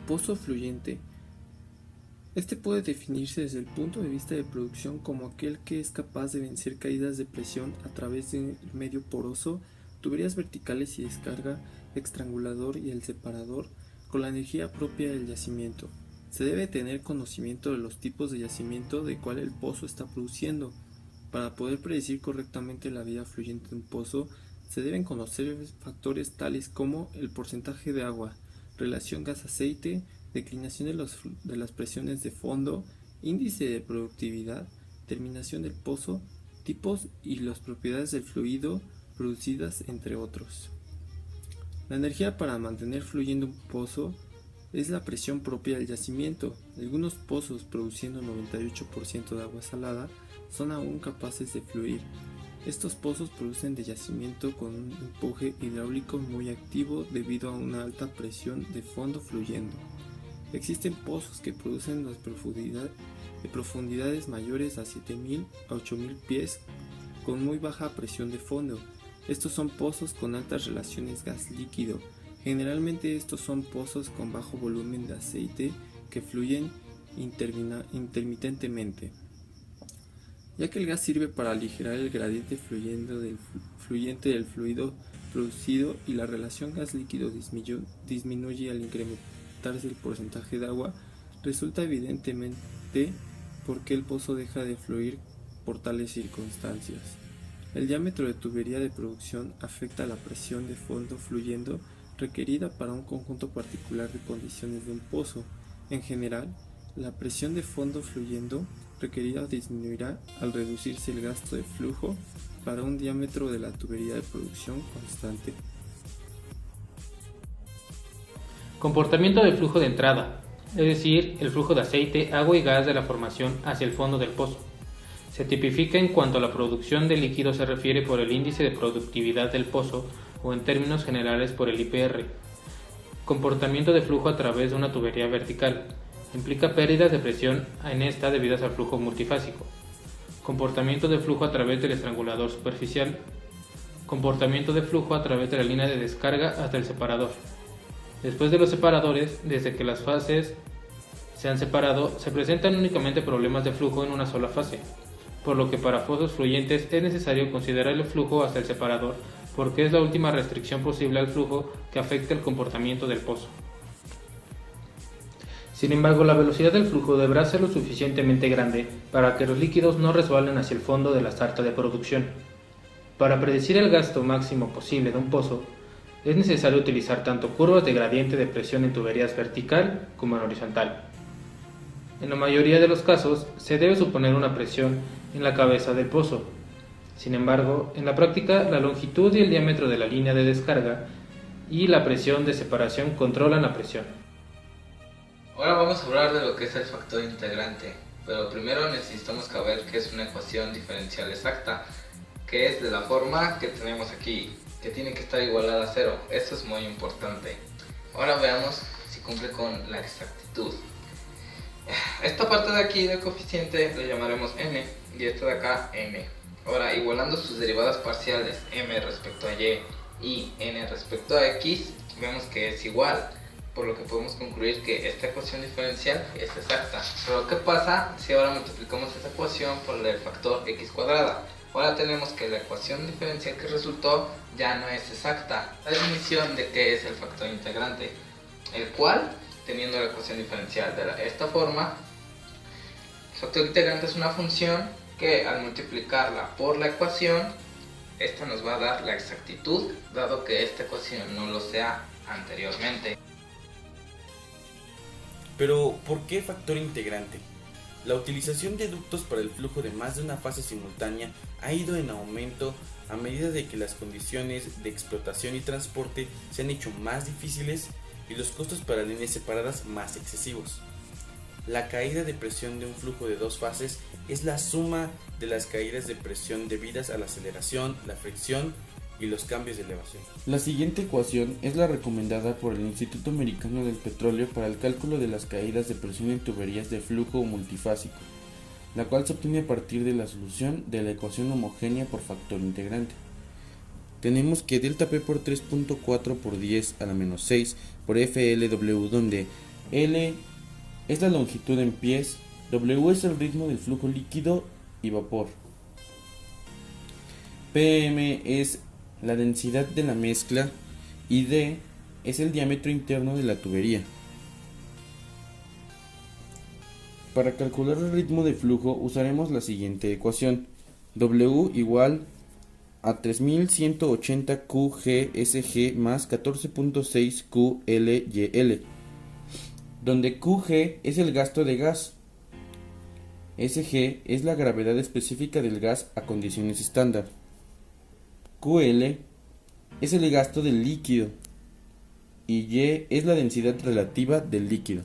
Pozo fluyente. Este puede definirse desde el punto de vista de producción como aquel que es capaz de vencer caídas de presión a través de un medio poroso, tuberías verticales y descarga, estrangulador y el separador, con la energía propia del yacimiento. Se debe tener conocimiento de los tipos de yacimiento de cual el pozo está produciendo. Para poder predecir correctamente la vida fluyente de un pozo, se deben conocer factores tales como el porcentaje de agua, relación gas-aceite, declinación de las presiones de fondo, índice de productividad, terminación del pozo, tipos y las propiedades del fluido producidas, entre otros. La energía para mantener fluyendo un pozo es la presión propia del yacimiento. Algunos pozos, produciendo 98% de agua salada, son aún capaces de fluir. Estos pozos producen de yacimiento con un empuje hidráulico muy activo debido a una alta presión de fondo fluyendo. Existen pozos que producen de profundidades mayores a 7.000 a 8.000 pies con muy baja presión de fondo. Estos son pozos con altas relaciones gas-líquido. Generalmente estos son pozos con bajo volumen de aceite que fluyen intermitentemente. Ya que el gas sirve para aligerar el gradiente fluyente del fluido producido y la relación gas-líquido disminuye al incrementarse el porcentaje de agua, resulta evidentemente por qué el pozo deja de fluir por tales circunstancias. El diámetro de tubería de producción afecta a la presión de fondo fluyendo requerida para un conjunto particular de condiciones de un pozo. En general, la presión de fondo fluyendo requerida disminuirá al reducirse el gasto de flujo para un diámetro de la tubería de producción constante. Comportamiento del flujo de entrada, es decir, el flujo de aceite, agua y gas de la formación hacia el fondo del pozo. Se tipifica en cuanto a la producción de líquido se refiere por el índice de productividad del pozo o en términos generales por el IPR. Comportamiento de flujo a través de una tubería vertical. Implica pérdidas de presión en esta debidas al flujo multifásico. Comportamiento de flujo a través del estrangulador superficial. Comportamiento de flujo a través de la línea de descarga hasta el separador. Después de los separadores, desde que las fases se han separado, se presentan únicamente problemas de flujo en una sola fase, por lo que para pozos fluyentes es necesario considerar el flujo hasta el separador, porque es la última restricción posible al flujo que afecta el comportamiento del pozo. Sin embargo, la velocidad del flujo deberá ser lo suficientemente grande para que los líquidos no resbalen hacia el fondo de la sarta de producción. Para predecir el gasto máximo posible de un pozo, es necesario utilizar tanto curvas de gradiente de presión en tuberías vertical como en horizontal. En la mayoría de los casos, se debe suponer una presión en la cabeza del pozo. Sin embargo, en la práctica, la longitud y el diámetro de la línea de descarga y la presión de separación controlan la presión. Ahora vamos a hablar de lo que es el factor integrante, pero primero necesitamos saber qué es una ecuación diferencial exacta, que es de la forma que tenemos aquí, que tiene que estar igualada a 0. Esto es muy importante. Ahora veamos si cumple con la exactitud. Esta parte de aquí del coeficiente le llamaremos m y esta de acá m. Ahora, igualando sus derivadas parciales m respecto a y y n respecto a x, vemos que es igual, por lo que podemos concluir que esta ecuación diferencial es exacta. Pero ¿qué pasa si ahora multiplicamos esta ecuación por el factor x cuadrada? Ahora tenemos que la ecuación diferencial que resultó ya no es exacta. La definición de qué es el factor integrante, el cual, teniendo la ecuación diferencial de esta forma, el factor integrante es una función que al multiplicarla por la ecuación, esta nos va a dar la exactitud, dado que esta ecuación no lo sea anteriormente. Pero, ¿por qué factor integrante? La utilización de ductos para el flujo de más de una fase simultánea ha ido en aumento a medida de que las condiciones de explotación y transporte se han hecho más difíciles y los costos para líneas separadas más excesivos. La caída de presión de un flujo de dos fases es la suma de las caídas de presión debidas a la aceleración, la fricción y los cambios de elevación. La siguiente ecuación es la recomendada por el Instituto Americano del Petróleo para el cálculo de las caídas de presión en tuberías de flujo multifásico, la cual se obtiene a partir de la solución de la ecuación homogénea por factor integrante. Tenemos que delta P por 3.4 por 10 a la menos 6 por FLW, donde L es la longitud en pies, W es el ritmo del flujo líquido y vapor, PM es la densidad de la mezcla y D es el diámetro interno de la tubería. Para calcular el ritmo de flujo usaremos la siguiente ecuación: W igual a 3180 QGSG más 14.6 QLYL, donde QG es el gasto de gas, SG es la gravedad específica del gas a condiciones estándar, QL es el gasto del líquido y Y es la densidad relativa del líquido.